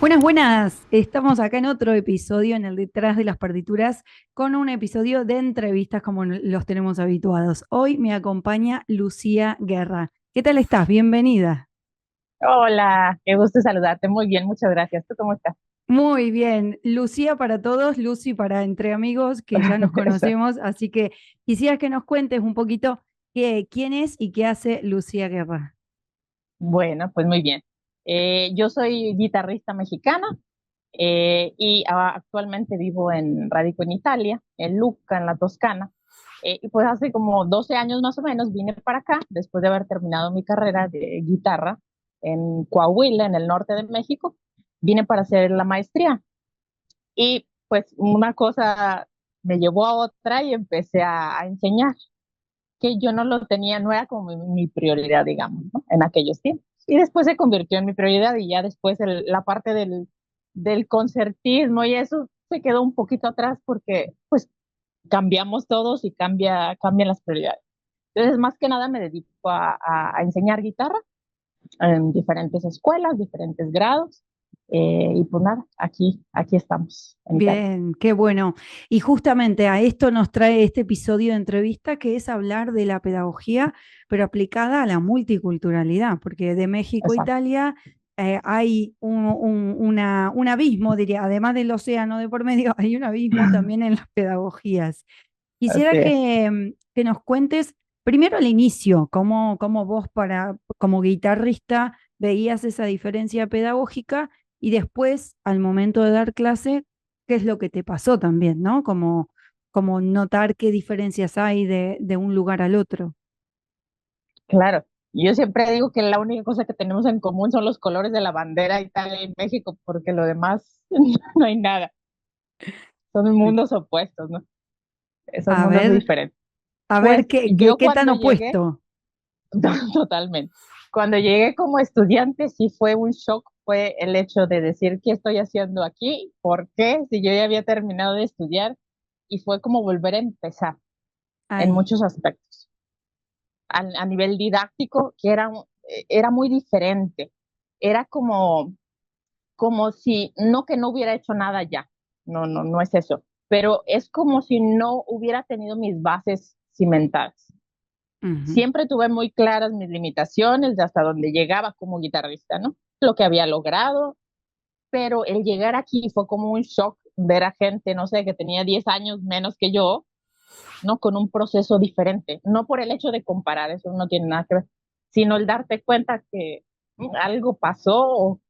Buenas, buenas. Estamos acá en otro episodio, en el Detrás de las Partituras, con un episodio de entrevistas como los tenemos habituados. Hoy me acompaña Lucía Guerra. ¿Qué tal estás? Bienvenida. Hola, qué gusto saludarte. Muy bien, muchas gracias. ¿Tú cómo estás? Muy bien. Lucía para todos, Lucy para entre amigos, que ya nos Eso. conocemos, así que quisiera que nos cuentes un poquito quién es y qué hace Lucía Guerra. Bueno, pues muy bien. Yo soy guitarrista mexicana y actualmente vivo radico en Italia, en Lucca, en la Toscana. Y pues hace como 12 años más o menos vine para acá, después de haber terminado mi carrera de guitarra en Coahuila, en el norte de México. Vine para hacer la maestría. Y pues una cosa me llevó a otra y empecé a enseñar, que yo no lo tenía, no era como mi prioridad, digamos, ¿no? En aquellos tiempos. Y después se convirtió en mi prioridad y ya después la parte del concertismo y eso se quedó un poquito atrás porque pues cambiamos todos y cambian las prioridades. Entonces, más que nada me dedico a enseñar guitarra en diferentes escuelas, diferentes grados. Y pues nada, aquí estamos en Italia. Bien, qué bueno. Y justamente a esto nos trae este episodio de entrevista, que es hablar de la pedagogía, pero aplicada a la multiculturalidad, porque de México a Exacto. Italia hay un abismo, diría, además del océano de por medio, hay un abismo también en las pedagogías. Quisiera Así es. que nos cuentes primero el inicio, cómo vos como guitarrista veías esa diferencia pedagógica y después, al momento de dar clase, qué es lo que te pasó también, ¿no? Como notar qué diferencias hay de un lugar al otro. Claro, yo siempre digo que la única cosa que tenemos en común son los colores de la bandera Italia y México, porque lo demás no hay nada. Son mundos opuestos, ¿no? Son A mundos ver, diferentes. a ver Pues yo qué tan cuando llegué, opuesto. totalmente, cuando llegué como estudiante sí fue un shock, fue el hecho de decir, ¿qué estoy haciendo aquí? ¿Por qué? Si yo ya había terminado de estudiar y fue como volver a empezar en Ahí. muchos aspectos. A nivel didáctico, era muy diferente. Era como si, no que no hubiera hecho nada ya, no es eso, pero es como si no hubiera tenido mis bases cimentadas. Ujú. Siempre tuve muy claras mis limitaciones de hasta donde llegaba como guitarrista, ¿no? Lo que había logrado, pero el llegar aquí fue como un shock ver a gente, no sé, que tenía 10 años menos que yo, ¿no? Con un proceso diferente, no por el hecho de comparar, eso no tiene nada que ver, sino el darte cuenta que algo pasó o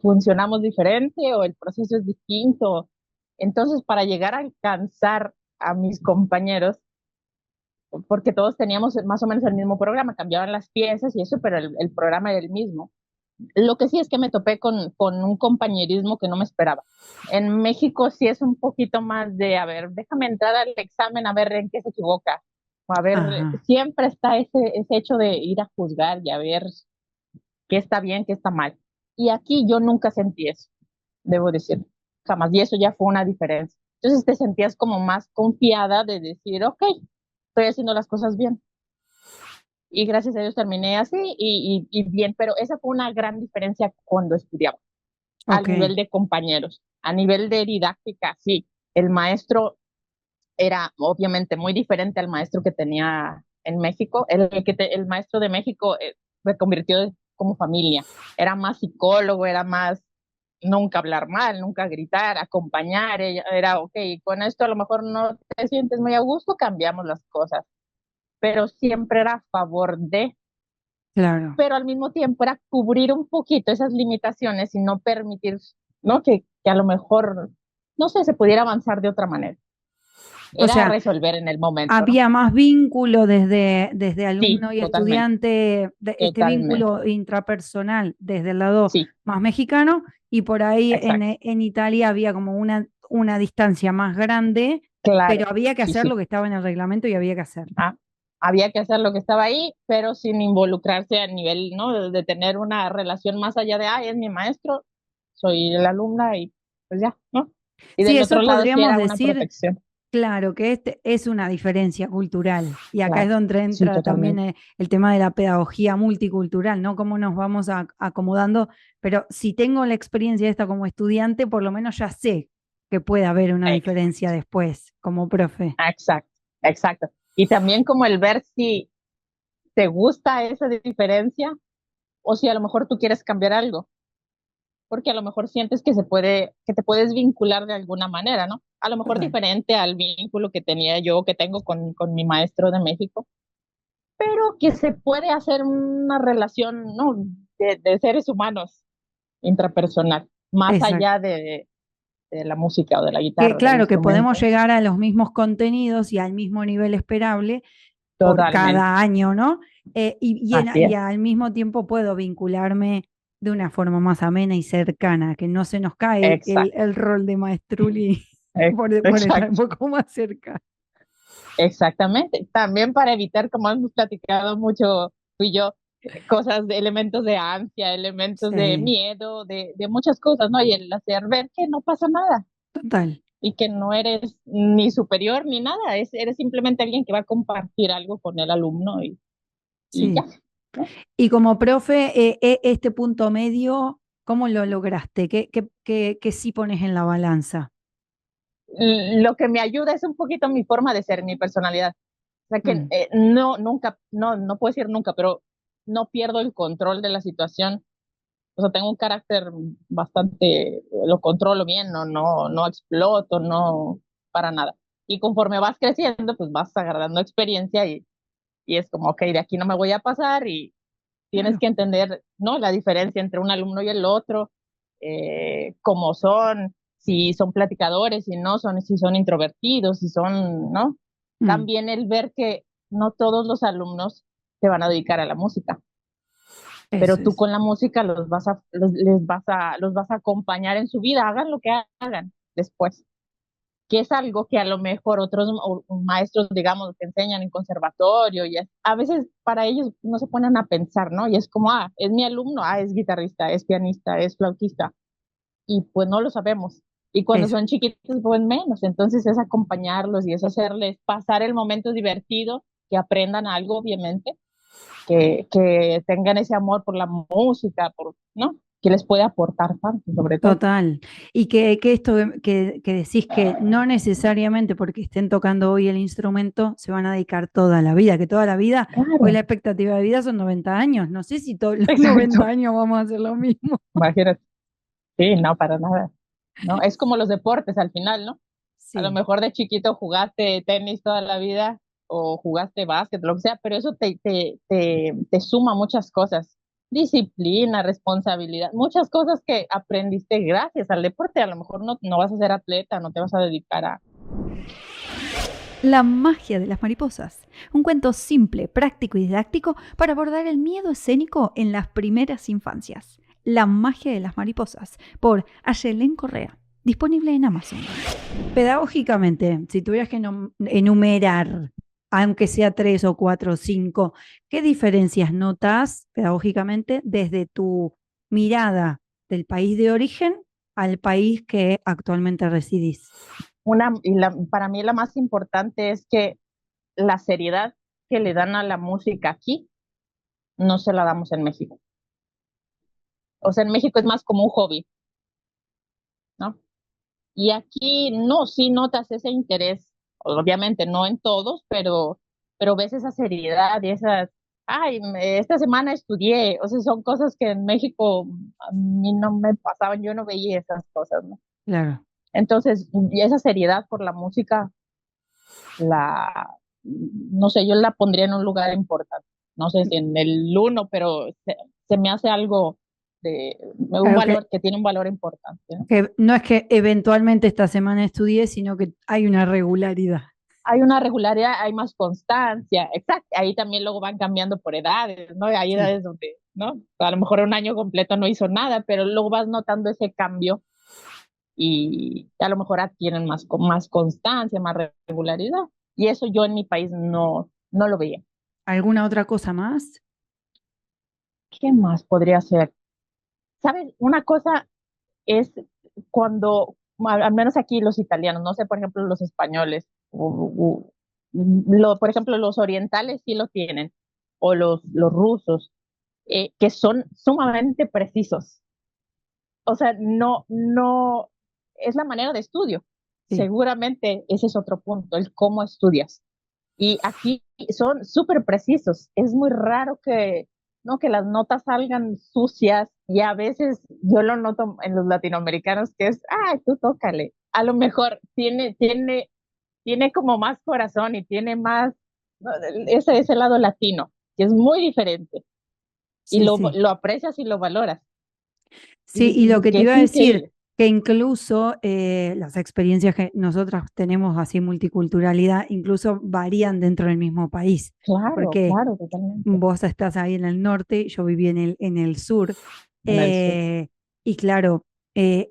funcionamos diferente o el proceso es distinto. Entonces, para llegar a alcanzar a mis compañeros, porque todos teníamos más o menos el mismo programa, cambiaban las piezas y eso, pero el programa era el mismo. Lo que sí es que me topé con un compañerismo que no me esperaba. En México sí es un poquito más de, a ver, déjame entrar al examen a ver en qué se equivoca. O a ver, Ajá. siempre está ese hecho de ir a juzgar y a ver qué está bien, qué está mal. Y aquí yo nunca sentí eso, debo decir, jamás. Y eso ya fue una diferencia. Entonces te sentías como más confiada de decir, ok, estoy haciendo las cosas bien. Y gracias a Dios terminé así y bien, pero esa fue una gran diferencia cuando estudiaba al Ok. nivel de compañeros. A nivel de didáctica, sí, el maestro era obviamente muy diferente al maestro que tenía en México. El maestro de México se convirtió como familia. Era más psicólogo, era más nunca hablar mal, nunca gritar, acompañar. Era, ok, con esto a lo mejor no te sientes muy a gusto, cambiamos las cosas. Pero siempre era a favor de, Claro. pero al mismo tiempo era cubrir un poquito esas limitaciones y no permitir, ¿no? Que a lo mejor, no sé, se pudiera avanzar de otra manera. O Era sea, resolver en el momento, ¿no? había más vínculo desde Sí, alumno y totalmente, estudiante, este totalmente. vínculo intrapersonal desde el lado Sí, más mexicano, y por ahí exacto. en Italia había como una distancia más grande, Claro, pero había que sí, hacer lo sí. que estaba en el reglamento y había que hacerlo. Ah, había que hacer lo que estaba ahí, pero sin involucrarse a nivel, ¿no? De tener una relación más allá de, ay, es mi maestro, soy la alumna y pues ya, ¿no? Y Sí, del eso otro lado sí podríamos era una decir protección. Claro que este es una diferencia cultural y acá es Claro, donde sí, entra también totalmente. el tema de la pedagogía multicultural, ¿no? Cómo nos vamos acomodando, pero si tengo la experiencia esta como estudiante, por lo menos ya sé que puede haber una diferencia después como profe. Exacto, exacto. Y también como el ver si te gusta esa diferencia o si a lo mejor tú quieres cambiar algo, porque a lo mejor sientes que se puede, que te puedes vincular de alguna manera, ¿no? A lo mejor Total. diferente al vínculo que tenía yo, que tengo con mi maestro de México, pero que se puede hacer una relación, ¿no? De seres humanos intrapersonal, más Exacto. allá de la música o de la Que guitarra o del claro, que podemos instrumento. llegar a los mismos contenidos y al mismo nivel esperable por Totalmente. cada año, ¿no? Así Y es. al mismo tiempo puedo vincularme de una forma más amena y cercana, que no se nos cae Exacto. el rol de maestruli por estar un Exacto. poco más cerca. Exactamente. También para evitar, como hemos platicado mucho tú y yo, cosas de elementos de ansia, elementos de Sí, miedo, de muchas cosas, ¿no? Y el hacer ver que no pasa nada total. y que no eres ni superior ni nada, eres simplemente alguien que va a compartir algo con el alumno y ya, Sí. ¿no? Y como profe, este punto medio, ¿cómo lo lograste? ¿Qué sí pones en la balanza? Lo que me ayuda es un poquito mi forma de ser, mi personalidad. O sea que Mm, no, nunca, no puedo decir nunca, pero no pierdo el control de la situación. O sea, tengo un carácter bastante, lo controlo bien, no exploto, no, para nada. Y conforme vas creciendo, pues vas agarrando experiencia y es como, ok, de aquí no me voy a pasar y tienes claro. que entender, ¿no? La diferencia entre un alumno y el otro, cómo son, si son platicadores, si no son, si son introvertidos, si son, ¿no? Mm, También el ver que no todos los alumnos se van a dedicar a la música, pero eso tú es. con la música los vas a acompañar en su vida, hagan lo que hagan después, que es algo que a lo mejor otros maestros, digamos, que enseñan en conservatorio, y a veces para ellos no se ponen a pensar, ¿no? Y es como, ah, es mi alumno, ah, es guitarrista, es pianista, es flautista, y pues no lo sabemos. Y cuando Eso. son chiquitos, pues menos. Entonces es acompañarlos y es hacerles pasar el momento divertido, que aprendan algo, obviamente, que tengan ese amor por la música, por, ¿no? Que les puede aportar tanto, sobre todo. Total. Y que esto que decís que no necesariamente porque estén tocando hoy el instrumento se van a dedicar toda la vida, que toda la vida, hoy la Claro, expectativa de vida son 90 años. No sé si todos los 90 exacto. años vamos a hacer lo mismo. Imagínate. Sí, no, para nada. ¿No? Es como los deportes al final, ¿no? A lo Sí. mejor de chiquito jugaste tenis toda la vida o jugaste básquet, lo que sea, pero eso te suma muchas cosas. Disciplina, responsabilidad, muchas cosas que aprendiste gracias al deporte. A lo mejor no vas a ser atleta, no te vas a dedicar a... La magia de las mariposas. Un cuento simple, práctico y didáctico para abordar el miedo escénico en las primeras infancias. La magia de las mariposas, por Ayelen Correa. Disponible en Amazon. Pedagógicamente, si tuvieras que enumerar, aunque sea tres o cuatro o cinco, ¿qué diferencias notas pedagógicamente desde tu mirada del país de origen al país que actualmente residís? Para mí la más importante es que la seriedad que le dan a la música aquí no se la damos en México. O sea, en México es más como un hobby, ¿no? Y aquí no, sí notas ese interés, obviamente no en todos, pero ves esa seriedad y esas, ay, esta semana estudié, o sea, son cosas que en México a mí no me pasaban, yo no veía esas cosas, ¿no? Claro. Entonces, y esa seriedad por la música, no sé, yo la pondría en un lugar importante, no sé si en el uno, pero se me hace algo de un Claro valor que tiene un valor importante, ¿no? que no es que eventualmente esta semana estudié, sino que hay una regularidad. Hay una regularidad, hay más constancia, exacto, ahí también luego van cambiando por edades, ¿no? Hay Sí. edades donde, ¿no? A lo mejor un año completo no hizo nada, pero luego vas notando ese cambio y a lo mejor adquieren más constancia, más regularidad. Y eso yo en mi país no lo veía. ¿Alguna otra cosa más? ¿Qué más podría ser? ¿Sabes? Una cosa es cuando, al menos aquí los italianos, no sé, por ejemplo, los españoles, Por ejemplo, los orientales sí lo tienen, o los rusos, que son sumamente precisos. O sea, no, es la manera de estudio. Sí, Seguramente ese es otro punto, el cómo estudias. Y aquí son súper precisos. Es muy raro que, ¿no? Que las notas salgan sucias y a veces yo lo noto en los latinoamericanos que es, ah, tú tócale. A lo mejor tiene como más corazón y tiene más, ¿no? Ese lado latino, que es muy diferente. Y sí, lo, sí. lo aprecias y lo valoras. Sí, y lo que te Que iba es a decir, increíble. que incluso las experiencias que nosotras tenemos así multiculturalidad, incluso varían dentro del mismo país, Claro, porque claro, totalmente. vos estás ahí en el norte, yo viví en el sur, En el sur. eh, y claro,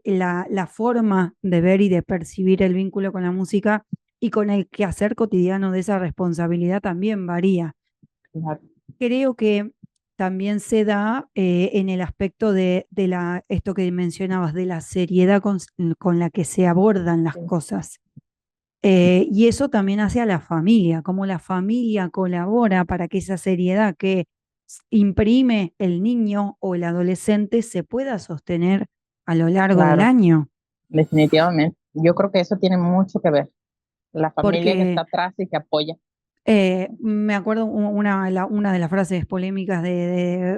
la forma de ver y de percibir el vínculo con la música y con el quehacer cotidiano de esa responsabilidad también varía. Claro, Creo que también se da en el aspecto esto que mencionabas, de la seriedad con la que se abordan las sí, cosas. Y eso también hace a la familia, cómo la familia colabora para que esa seriedad que imprime el niño o el adolescente se pueda sostener a lo largo del claro, año. definitivamente. Yo creo que eso tiene mucho que ver. La familia que está Porque atrás y que apoya. me acuerdo una de las frases polémicas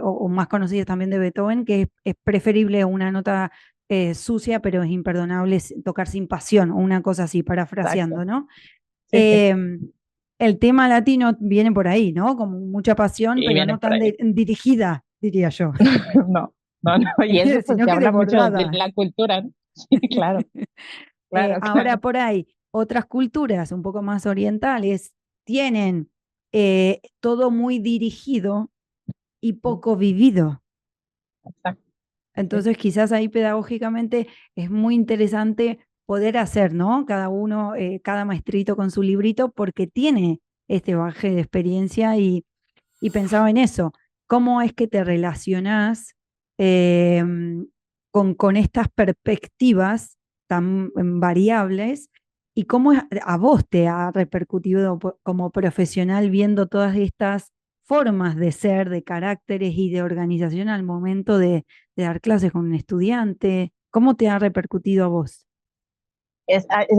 o más conocidas también de Beethoven, que es preferible una nota sucia, pero es imperdonable tocar sin pasión, o una cosa así, Exacto. parafraseando, ¿no? Sí, sí. El tema latino viene por ahí, ¿no? Como mucha pasión, Y pero viene no por tan ahí. dirigida, diría yo, No, no. Y eso pues sino te que habla mucho de desbordada. la cultura, ¿no? Sí, claro, claro, Ahora claro. por ahí, otras culturas un poco más orientales tienen todo muy dirigido y Sí, poco vivido. exacto. Sí, Entonces, quizás ahí pedagógicamente es muy interesante poder hacer, ¿no? Cada uno, cada maestrito con su librito, porque tiene este bagaje de experiencia y pensaba en eso. ¿Cómo es que te relacionás eh, con estas perspectivas tan variables y cómo a vos te ha repercutido como profesional viendo todas estas formas de ser, de caracteres y de organización al momento de dar clases con un estudiante? ¿Cómo te ha repercutido a vos?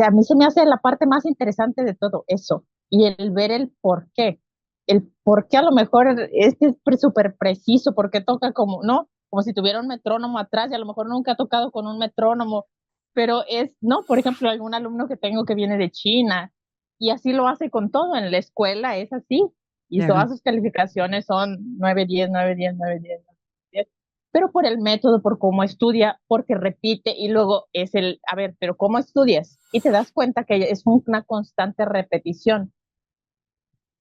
a mí se me hace la parte más interesante de todo eso y el ver el por qué. El por qué a lo mejor este es súper preciso, porque toca como, ¿no? Como si tuviera un metrónomo atrás y a lo mejor nunca ha tocado con un metrónomo, pero es, ¿no? Por ejemplo, algún alumno que tengo que viene de China y así lo hace con todo en la escuela, es así. Y todas Claro, sus calificaciones son 9, 10, 9, 10, 9, 10, 10, pero por el método, por cómo estudia, porque repite y luego es a ver, pero ¿cómo estudias? Y te das cuenta que es una constante repetición,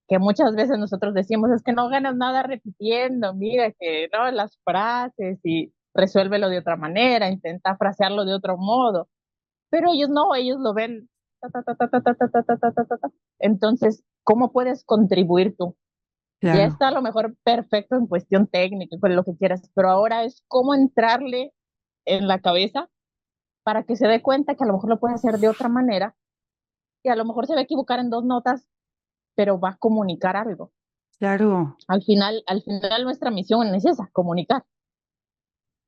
que muchas veces nosotros decimos, es que no ganas nada repitiendo, mira que no, las frases y resuélvelo de otra manera, intenta frasearlo de otro modo, pero ellos no, ellos lo ven. Ta, ta, ta, ta, ta, ta, ta, ta, ta, ta, ta, ta. Entonces, ¿cómo puedes contribuir tú? Ya claro, está a lo mejor perfecto en cuestión técnica, con lo que quieras, pero ahora es cómo entrarle en la cabeza para que se dé cuenta que a lo mejor lo puede hacer de otra manera, que a lo mejor se va a equivocar en dos notas, pero va a comunicar algo. claro, Al final nuestra misión es esa, comunicar,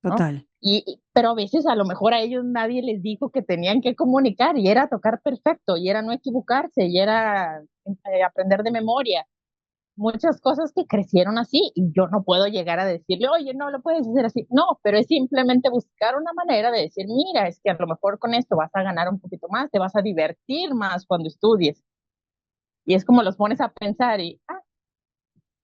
¿no? total. Pero a veces a lo mejor a ellos nadie les dijo que tenían que comunicar y era tocar perfecto y era no equivocarse y era aprender de memoria muchas cosas que crecieron así y yo no puedo llegar a decirle, oye, no lo puedes hacer así. No, pero es simplemente buscar una manera de decir, mira, es que a lo mejor con esto vas a ganar un poquito más, te vas a divertir más cuando estudies. Y es como los pones a pensar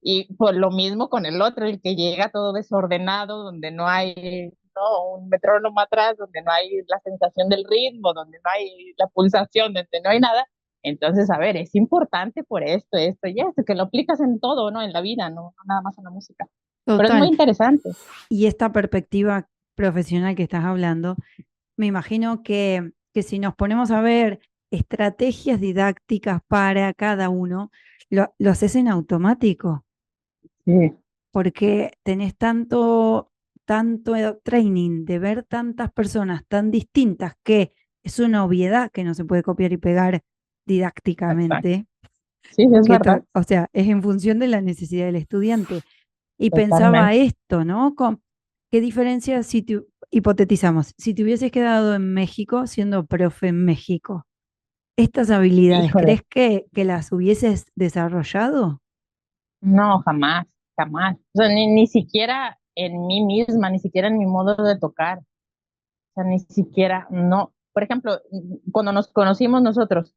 y por lo mismo con el otro, el que llega todo desordenado, donde no hay no, un metrónomo atrás, donde no hay la sensación del ritmo, donde no hay la pulsación, donde no hay nada. Entonces, a ver, es importante por esto y esto, que lo aplicas en todo, ¿no? En la vida, no nada más en la música. Pero es muy Total. interesante. Y esta perspectiva profesional que estás hablando, me imagino que si nos ponemos a ver estrategias didácticas para cada uno, lo haces en automático, Sí, porque tenés tanto training de ver tantas personas tan distintas que es una obviedad que no se puede copiar y pegar exacto. didácticamente, Sí, es verdad, o sea, es en función de la necesidad del estudiante. Y pensaba totalmente. esto, ¿no? ¿Qué diferencia si hipotetizamos, si te hubieses quedado en México siendo profe en México? ¿Estas habilidades Híjole, crees que las hubieses desarrollado? no, jamás, jamás. O sea, ni siquiera en mí misma, ni siquiera en mi modo de tocar. O sea, ni siquiera, no. Por ejemplo, cuando nos conocimos nosotros,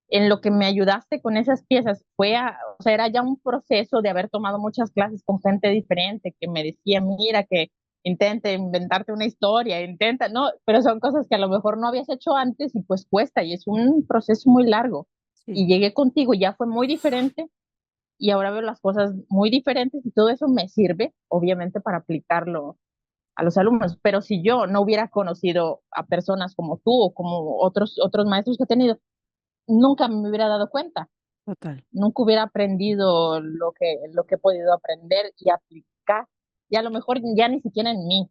en lo que me ayudaste con esas piezas o sea, era ya un proceso de haber tomado muchas clases con gente diferente que me decía, mira, que intente inventarte una historia, intenta, no, pero son cosas que a lo mejor no habías hecho antes y pues cuesta y es un proceso muy largo. Sí, Y llegué contigo, ya fue muy diferente y ahora veo las cosas muy diferentes y todo eso me sirve, obviamente, para aplicarlo a los alumnos. Pero si yo no hubiera conocido a personas como tú o como otros maestros que he tenido, nunca me hubiera dado cuenta, total. nunca hubiera aprendido lo que he podido aprender y aplicar. Y a lo mejor ya ni siquiera en mí.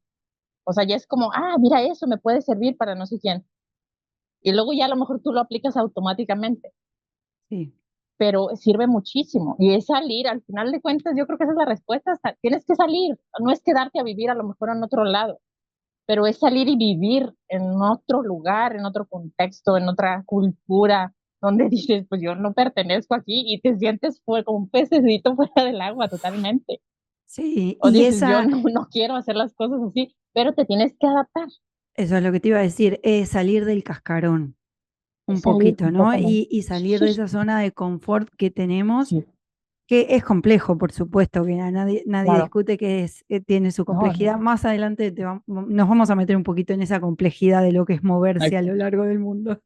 O sea, ya es como, mira, eso me puede servir para no sé quién. Y luego ya a lo mejor tú lo aplicas automáticamente, Sí. pero sirve muchísimo. Y es salir, al final de cuentas, yo creo que esa es la respuesta. Tienes que salir, no es quedarte a vivir a lo mejor en otro lado, pero es salir y vivir en otro lugar, en otro contexto, en otra cultura, donde dices, pues yo no pertenezco aquí y te sientes como un pececito fuera del agua totalmente. Sí, O y dices, yo no quiero hacer las cosas así, pero te tienes que adaptar, eso es lo que te iba a decir, es salir del cascarón un es salir poquito, ¿no? completamente. Y salir de esa zona de confort que tenemos, Sí, que es complejo, por supuesto, que nadie claro. discute tiene su No, complejidad. Más adelante nos vamos a meter un poquito en esa complejidad de lo que es moverse a lo ok. largo del mundo.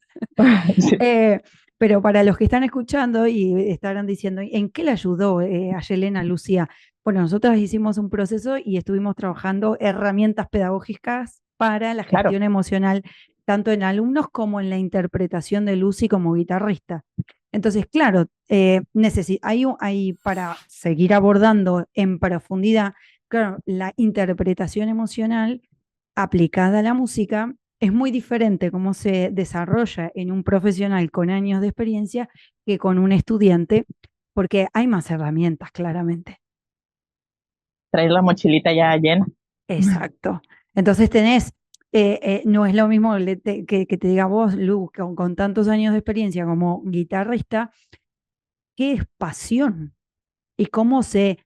Sí, Eh, pero para los que están escuchando y estarán diciendo, ¿en qué le ayudó a Yelena, Lucía? Bueno, nosotros hicimos un proceso y estuvimos trabajando herramientas pedagógicas para la claro, gestión emocional, tanto en alumnos como en la interpretación de Lucy como guitarrista. Entonces, claro, para seguir abordando en profundidad, claro, la interpretación emocional aplicada a la música es muy diferente cómo se desarrolla en un profesional con años de experiencia que con un estudiante, porque hay más herramientas, claramente. traes la mochilita ya llena. Exacto. Entonces no es lo mismo que te diga vos, Lu, con tantos años de experiencia como guitarrista, qué es pasión y cómo se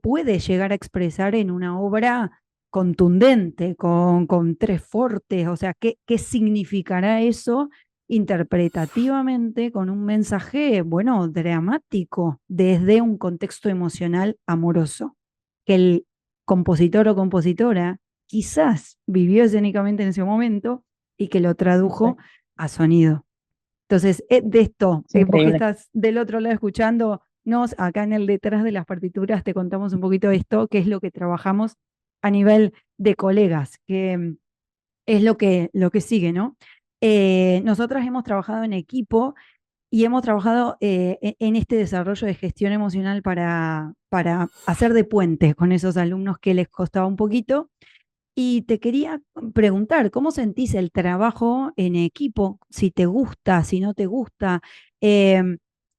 puede llegar a expresar en una obra contundente, con tres fortes, o sea, ¿qué significará eso interpretativamente con un mensaje, bueno, dramático, desde un contexto emocional amoroso, que el compositor o compositora quizás vivió escénicamente en ese momento y que lo tradujo Exacto. a sonido? Entonces, de esto, Es vos que increíble. estás del otro lado escuchando, nos acá en el detrás de las partituras te contamos un poquito de esto, qué es lo que trabajamos a nivel de colegas, que es lo que sigue, ¿no? Nosotras hemos trabajado en equipo y hemos trabajado en este desarrollo de gestión emocional para hacer de puente con esos alumnos que les costaba un poquito y te quería preguntar, ¿cómo sentís el trabajo en equipo? Si te gusta, si no te gusta, eh,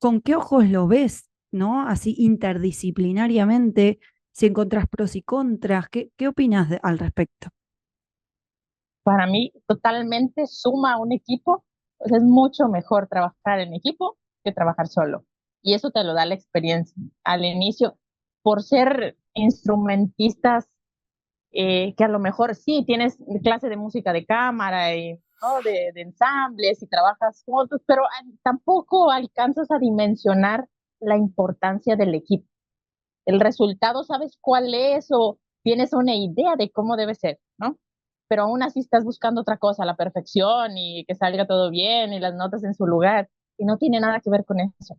¿con qué ojos lo ves, ¿no? Así interdisciplinariamente, si encontrás pros y contras, ¿qué opinas al respecto? Para mí, totalmente suma a un equipo. Pues es mucho mejor trabajar en equipo que trabajar solo. Y eso te lo da la experiencia. Al inicio, por ser instrumentistas, que a lo mejor sí tienes clase de música de cámara y ¿no? de ensambles y trabajas juntos, pero tampoco alcanzas a dimensionar la importancia del equipo. El resultado sabes cuál es o tienes una idea de cómo debe ser, ¿no? Pero aún así estás buscando otra cosa, la perfección y que salga todo bien y las notas en su lugar. Y no tiene nada que ver con eso,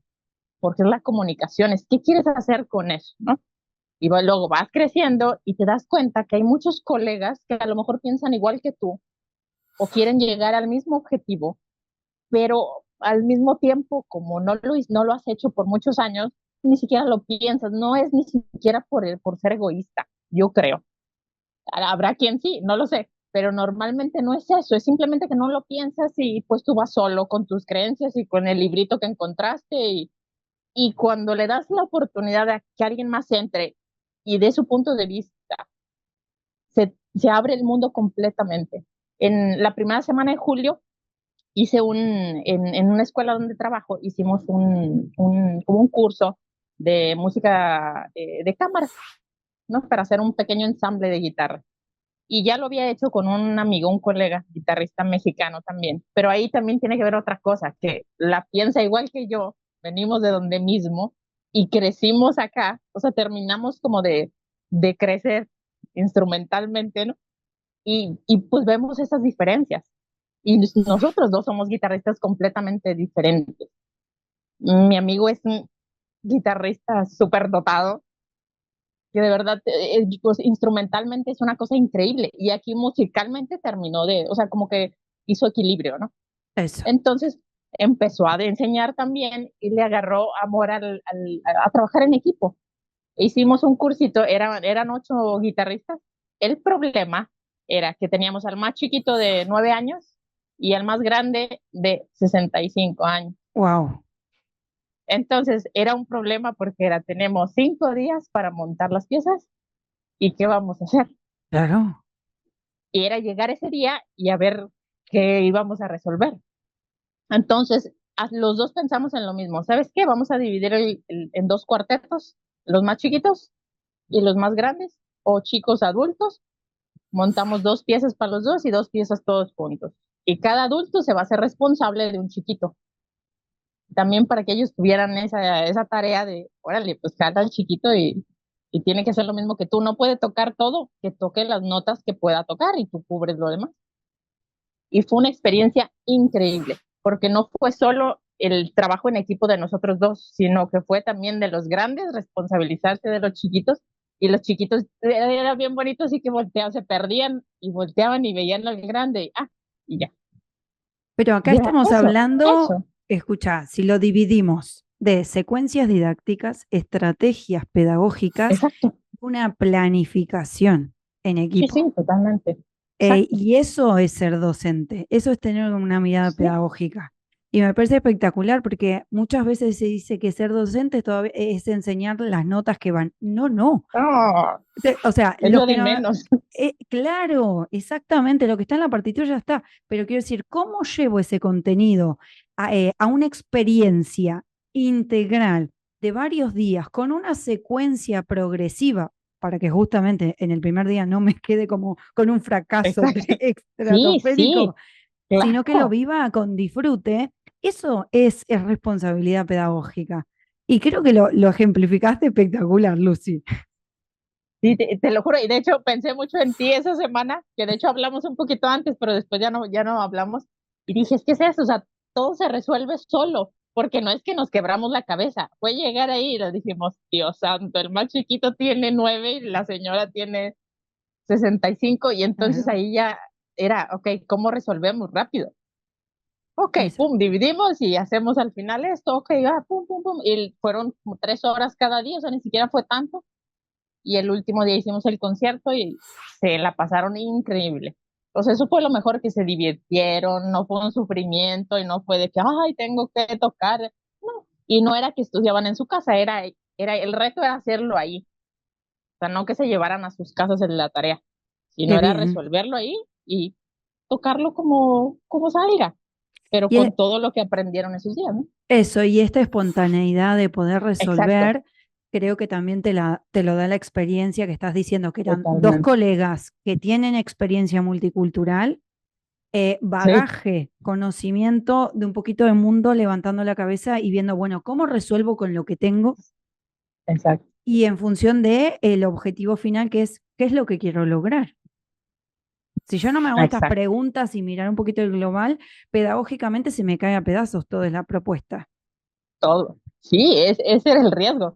porque es la comunicación, es qué quieres hacer con eso, ¿no? Y luego vas creciendo y te das cuenta que hay muchos colegas que a lo mejor piensan igual que tú o quieren llegar al mismo objetivo, pero al mismo tiempo, como no lo has hecho por muchos años, ni siquiera lo piensas, no es ni siquiera por ser egoísta, yo creo. Habrá quien sí, no lo sé, pero normalmente no es eso, es simplemente que no lo piensas y pues tú vas solo con tus creencias y con el librito que encontraste y cuando le das la oportunidad a que alguien más entre y de su punto de vista, se abre el mundo completamente. En la primera semana de julio hice en una escuela donde trabajo, hicimos como un curso de música de cámara, ¿no? Para hacer un pequeño ensamble de guitarra. Y ya lo había hecho con un amigo, un colega, guitarrista mexicano también. Pero ahí también tiene que ver otra cosa, que la piensa igual que yo, venimos de donde mismo y crecimos acá, o sea, terminamos como de crecer instrumentalmente, ¿no? Y pues vemos esas diferencias. Y nosotros dos somos guitarristas completamente diferentes. Mi amigo es un guitarrista súper dotado, que de verdad, pues, instrumentalmente es una cosa increíble. Y aquí musicalmente terminó o sea, como que hizo equilibrio, ¿no? Eso. Entonces empezó a enseñar también y le agarró amor a trabajar en equipo. Hicimos un cursito, eran 8 guitarristas. El problema era que teníamos al más chiquito de 9 años y al más grande de 65 años. Wow. Entonces era un problema porque tenemos 5 días para montar las piezas y qué vamos a hacer. Claro. Y era llegar ese día y a ver qué íbamos a resolver. Entonces, los dos pensamos en lo mismo. ¿Sabes qué? Vamos a dividir en 2 cuartetos, los más chiquitos y los más grandes, o chicos adultos. Montamos 2 piezas para los dos y 2 piezas todos juntos. Y cada adulto se va a hacer responsable de un chiquito. También para que ellos tuvieran esa tarea de, órale, pues cada chiquito y tiene que ser lo mismo que tú. No puede tocar todo, que toque las notas que pueda tocar y tú cubres lo demás. Y fue una experiencia increíble, porque no fue solo el trabajo en equipo de nosotros dos, sino que fue también de los grandes responsabilizarse de los chiquitos, y los chiquitos era bien bonito, así que volteaban, se perdían y volteaban y veían al grande y ya. Pero acá Y era estamos hablando, eso, escucha, si lo dividimos de secuencias didácticas, estrategias pedagógicas, exacto. una planificación en Sí, equipo. sí, totalmente. Exacto. Y eso es ser docente, eso es tener una mirada Sí, pedagógica. Y me parece espectacular porque muchas veces se dice que ser docente todavía es enseñar las notas que van. No, no. no, O sea, es los lo que de no, menos. claro, exactamente, lo que está en la partitura ya está, pero quiero decir, ¿cómo llevo ese contenido a una experiencia integral de varios días con una secuencia progresiva para que justamente en el primer día no me quede como con un fracaso Exacto. Sí, sí, estratosférico, sino que lo claro. viva con disfrute? Eso es responsabilidad pedagógica. Y creo que lo ejemplificaste espectacular, Lucy. Sí, te lo juro, y de hecho pensé mucho en ti esa semana, que de hecho hablamos un poquito antes, pero después ya no hablamos, y dije, es que es eso, o sea, todo se resuelve solo, porque no es que nos quebramos la cabeza, fue llegar ahí y le dijimos, Dios santo, el más chiquito tiene 9 y la señora tiene 65, y entonces Claro. ahí ya era, ok, ¿cómo resolvemos rápido? Ok, Eso. pum, dividimos y hacemos al final esto, ok, pum, pum, pum, y fueron como 3 horas cada día, o sea, ni siquiera fue tanto, y el último día hicimos el concierto y se la pasaron increíble. Entonces eso fue lo mejor, que se divirtieron, no fue un sufrimiento y no fue de que, ay, tengo que tocar. No, y no era que estudiaban en su casa, el reto era hacerlo ahí. O sea, no que se llevaran a sus casas en la tarea, sino Qué era bien. resolverlo ahí y tocarlo como salga, pero Y con todo lo que aprendieron esos días, ¿no? eso, y esta espontaneidad de poder Exacto, resolver, creo que también te lo da la experiencia que estás diciendo, que eran dos totalmente. colegas que tienen experiencia multicultural, Sí, bagaje, conocimiento de un poquito de mundo, levantando la cabeza y viendo, bueno, ¿cómo resuelvo con lo que tengo? exacto, Y en función de el objetivo final, que es, ¿qué es lo que quiero lograr? Si yo no me hago estas exacto, preguntas y mirar un poquito el global, pedagógicamente se me cae a pedazos toda la propuesta. todo. Sí, ese era el riesgo.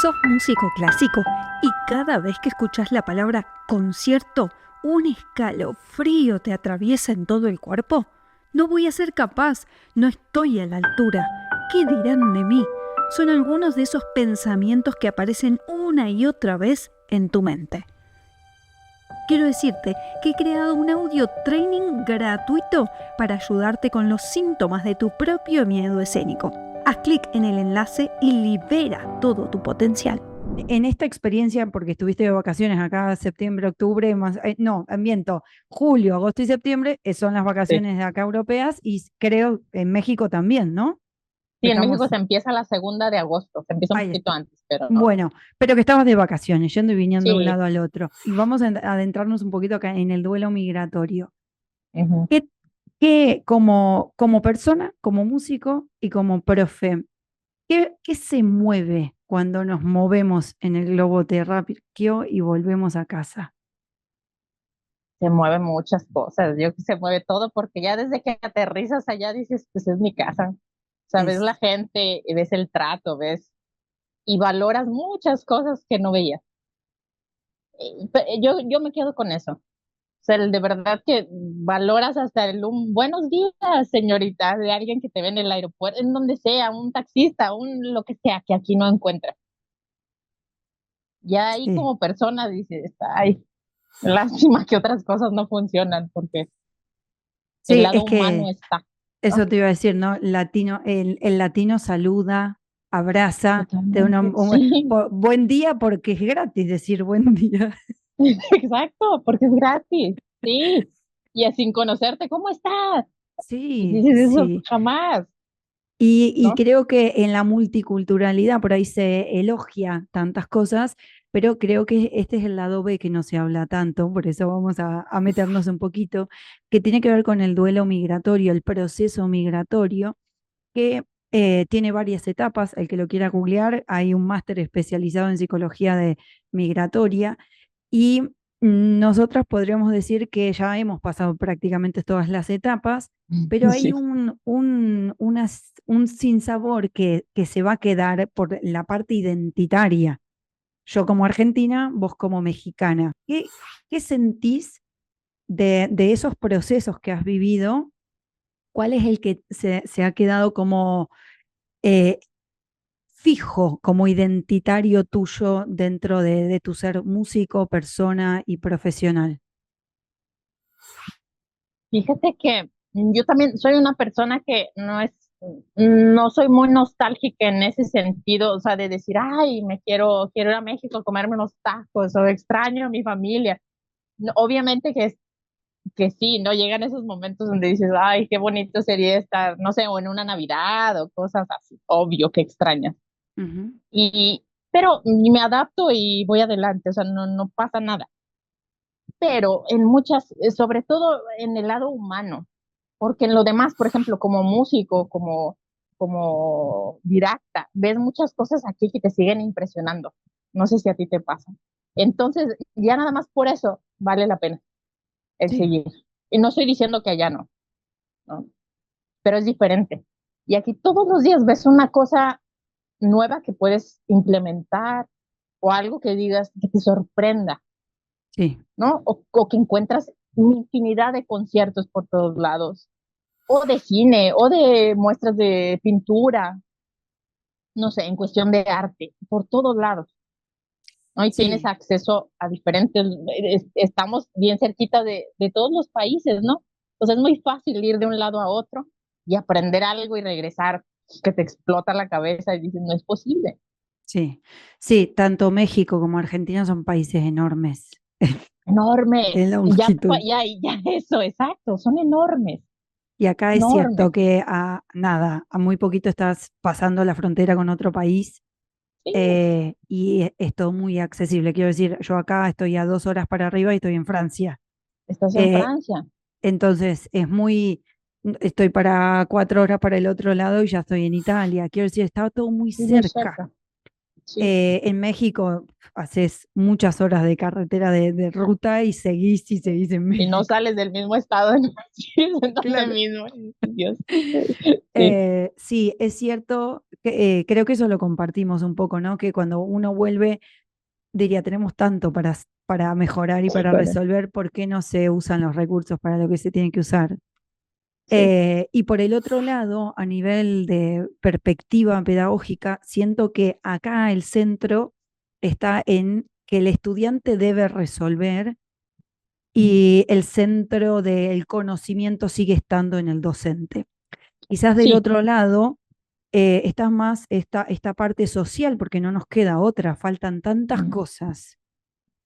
Sos músico clásico y cada vez que escuchás la palabra concierto, un escalofrío te atraviesa en todo el cuerpo. No voy a ser capaz, no estoy a la altura. ¿Qué dirán de mí? Son algunos de esos pensamientos que aparecen una y otra vez en tu mente. Quiero decirte que he creado un audio training gratuito para ayudarte con los síntomas de tu propio miedo escénico. Haz clic en el enlace y libera todo tu potencial. En esta experiencia, porque estuviste de vacaciones acá septiembre, octubre, miento, julio, agosto y septiembre, son las Sí. vacaciones de acá europeas y creo en México también, ¿no? Sí, en Estamos, México se empieza la 2 de agosto, se empieza un ahí poquito está. antes, pero no. Bueno, pero que estabas de vacaciones, yendo y viniendo de un Sí. lado al otro. Y vamos a adentrarnos un poquito acá en el duelo migratorio. Ujú. Como persona, como músico y como profe, ¿qué se mueve cuando nos movemos en el globo terráqueo y volvemos a casa? Se mueven muchas cosas, yo creo que se mueve todo porque ya desde que aterrizas allá dices, pues es mi casa. O sea, ves la gente, ves el trato, ves y valoras muchas cosas que no veías. Yo me quedo con eso. O sea, de verdad que valoras hasta un buenos días, señorita, de alguien que te ve en el aeropuerto, en donde sea, un taxista, un lo que sea, que aquí no encuentras. Ya ahí Sí, como persona dices, ay, lástima que otras cosas no funcionan, porque el sí, lado es humano que está, ¿no? eso te iba a decir, ¿no? El latino saluda, abraza, te da Totalmente, sí, buen día porque es gratis decir buen día. exacto, porque es gratis, sí. Y sin conocerte, ¿cómo estás? Y Sí, dices eso sí. jamás, Y ¿no? creo que en la multiculturalidad por ahí se elogia tantas cosas, pero creo que este es el lado B que no se habla tanto, por eso vamos a meternos un poquito, que tiene que ver con el duelo migratorio, el proceso migratorio, que tiene varias etapas. El que lo quiera googlear, hay un máster especializado en psicología migratoria y nosotras podríamos decir que ya hemos pasado prácticamente todas las etapas, pero hay Sí. un sinsabor que se va a quedar por la parte identitaria. Yo como argentina, vos como mexicana. ¿Qué sentís de esos procesos que has vivido? ¿Cuál es el que se ha quedado como eh, fijo, como identitario tuyo dentro de tu ser músico, persona y profesional? Fíjate que yo también soy una persona que no soy muy nostálgica en ese sentido, o sea, de decir, ay, quiero ir a México a comerme unos tacos o extraño a mi familia. No, obviamente que sí, ¿no? Llegan esos momentos donde dices, ay, qué bonito sería estar, no sé, o en una Navidad o cosas así, obvio que extrañas. Ujú. Pero me adapto y voy adelante, o sea, no pasa nada. Pero sobre todo en el lado humano, porque en lo demás, por ejemplo, como músico, como didacta, ves muchas cosas aquí que te siguen impresionando. No sé si a ti te pasa. Entonces, ya nada más por eso vale la pena el Sí, seguir. Y no estoy diciendo que allá no, ¿no? Pero es diferente. Y aquí todos los días ves una cosa nueva que puedes implementar o algo que digas que te sorprenda, sí. ¿no? O que encuentras infinidad de conciertos por todos lados, o de cine, o de muestras de pintura, no sé, en cuestión de arte, por todos lados, ¿no? Y tienes Sí, acceso a diferentes, estamos bien cerquita de todos los países, ¿no? Entonces es muy fácil ir de un lado a otro y aprender algo y regresar, que te explota la cabeza y dices, no es posible. sí, sí, tanto México como Argentina son países enormes Enormes, en longitud. ya eso, exacto, son enormes, Y acá es enormes. cierto que a nada, a muy poquito estás pasando la frontera con otro país Sí, y es todo muy accesible. Quiero decir, yo acá estoy a 2 horas para arriba y estoy en Francia. estás en Eh, Francia, entonces estoy para 4 horas para el otro lado y ya estoy en Italia. Quiero decir, está todo muy sí, muy cerca. cerca. Sí. En México haces muchas horas de carretera de ruta y seguís en Y no México. sales del mismo estado, ¿no? Sí, en donde Claro. mismo. Dios. Sí, Sí, es cierto, que, creo que eso lo compartimos un poco, ¿no? Que cuando uno vuelve, diría, tenemos tanto para mejorar y para bueno, resolver, ¿por qué no se usan los recursos para lo que se tiene que usar? sí. Y por el otro lado, a nivel de perspectiva pedagógica, siento que acá el centro está en que el estudiante debe resolver y el centro del conocimiento sigue estando en el docente. Quizás del Sí, otro lado está más esta parte social, porque no nos queda otra, faltan tantas mm, cosas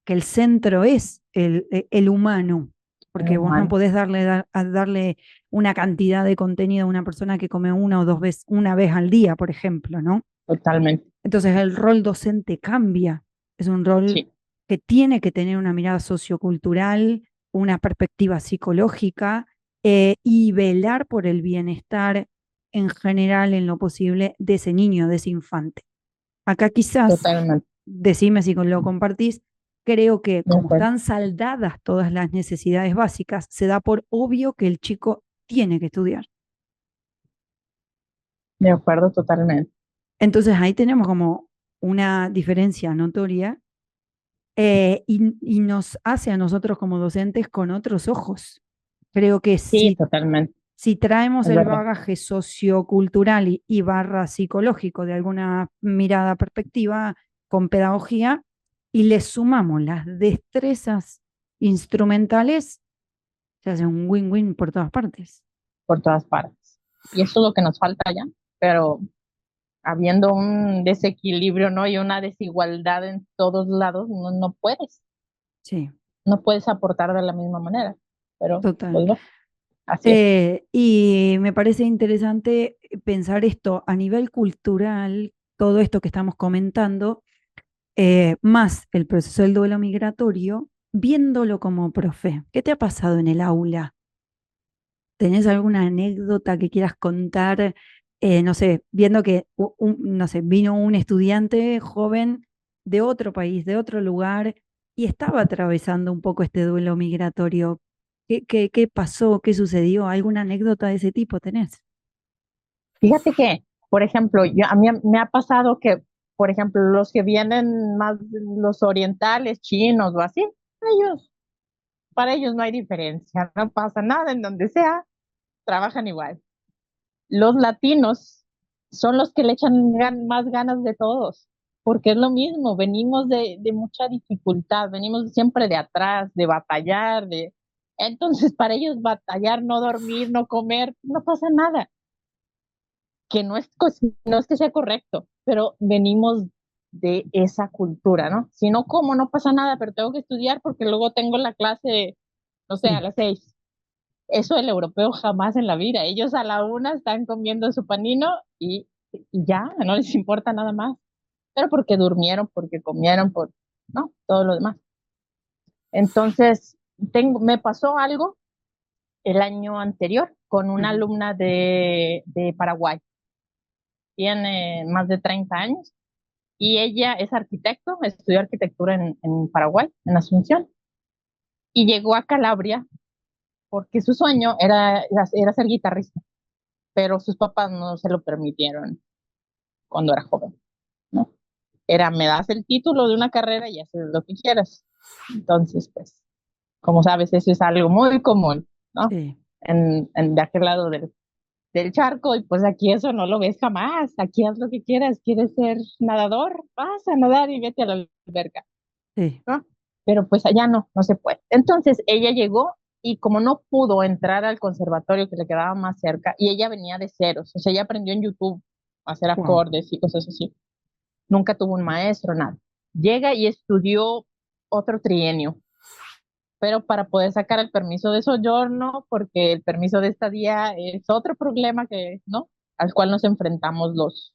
que el centro es el humano, el porque vos no humano, podés darle una cantidad de contenido a una persona que come una o dos veces, una vez al día, por ejemplo, ¿no? totalmente. Entonces el rol docente cambia, es un rol Sí, que tiene que tener una mirada sociocultural, una perspectiva psicológica y velar por el bienestar en general, en lo posible, de ese niño, de ese infante. Acá quizás, totalmente. decime si lo compartís, creo que De como acuerdo, están saldadas todas las necesidades básicas, se da por obvio que el chico tiene que estudiar. de acuerdo totalmente. Entonces ahí tenemos como una diferencia notoria y nos hace a nosotros como docentes con otros ojos. Creo que Sí, si, totalmente, si traemos es el verdad. bagaje sociocultural y barra psicológico de alguna mirada, perspectiva con pedagogía y le sumamos las destrezas instrumentales, se hace un win-win por todas partes. Por todas partes. Y eso es lo que nos falta ya, pero habiendo un desequilibrio, ¿no? Y una desigualdad en todos lados, no, no puedes, Sí, no puedes aportar de la misma manera, pero total. pues no, así es. Y me parece interesante pensar esto a nivel cultural, todo esto que estamos comentando, más el proceso del duelo migratorio, viéndolo como profe. ¿Qué te ha pasado en el aula? ¿Tenés alguna anécdota que quieras contar? No sé, viendo que, no sé, vino un estudiante joven de otro país, de otro lugar, y estaba atravesando un poco este duelo migratorio. ¿Qué pasó? ¿Qué sucedió? ¿Alguna anécdota de ese tipo tenés? Fíjate que, por ejemplo, a mí me ha pasado que, por ejemplo, los que vienen más, los orientales, chinos o así, ellos, para ellos no hay diferencia, no pasa nada en donde sea, trabajan igual. Los latinos son los que le echan más ganas de todos, porque es lo mismo, venimos de mucha dificultad, venimos siempre de atrás, de batallar, de... Entonces, para ellos batallar, no dormir, no comer, no pasa nada, que no es que sea correcto, pero venimos de esa cultura, ¿no? Si no como, no pasa nada, pero tengo que estudiar porque luego tengo la clase, no sé, a Sí, las 6. Eso el europeo jamás en la vida. Ellos a la una están comiendo su panino y ya, no les importa nada más. Pero porque durmieron, porque comieron, por, ¿no? Todo lo demás. Entonces, me pasó algo el año anterior con una ujú, alumna de Paraguay. Tiene más de 30 años y ella es arquitecto, estudió arquitectura en Paraguay, en Asunción, y llegó a Calabria porque su sueño era ser guitarrista, pero sus papás no se lo permitieron cuando era joven, ¿no? Era, me das el título de una carrera y haces lo que quieras. Entonces, pues, como sabes, eso es algo muy común, ¿no? sí, De aquel lado del charco, y pues aquí eso no lo ves jamás. Aquí haz lo que quieras. ¿Quieres ser nadador? Vas a nadar y vete a la alberca, sí. ¿no? Pero pues allá no, no se puede. Entonces ella llegó y como no pudo entrar al conservatorio que le quedaba más cerca, y ella venía de ceros, o sea, ella aprendió en YouTube a hacer Wow. acordes y cosas así. Nunca tuvo un maestro, nada. Llega y estudió otro trienio, pero para poder sacar el permiso de soyorno, porque el permiso de estadía es otro problema que, ¿no? Al cual nos enfrentamos los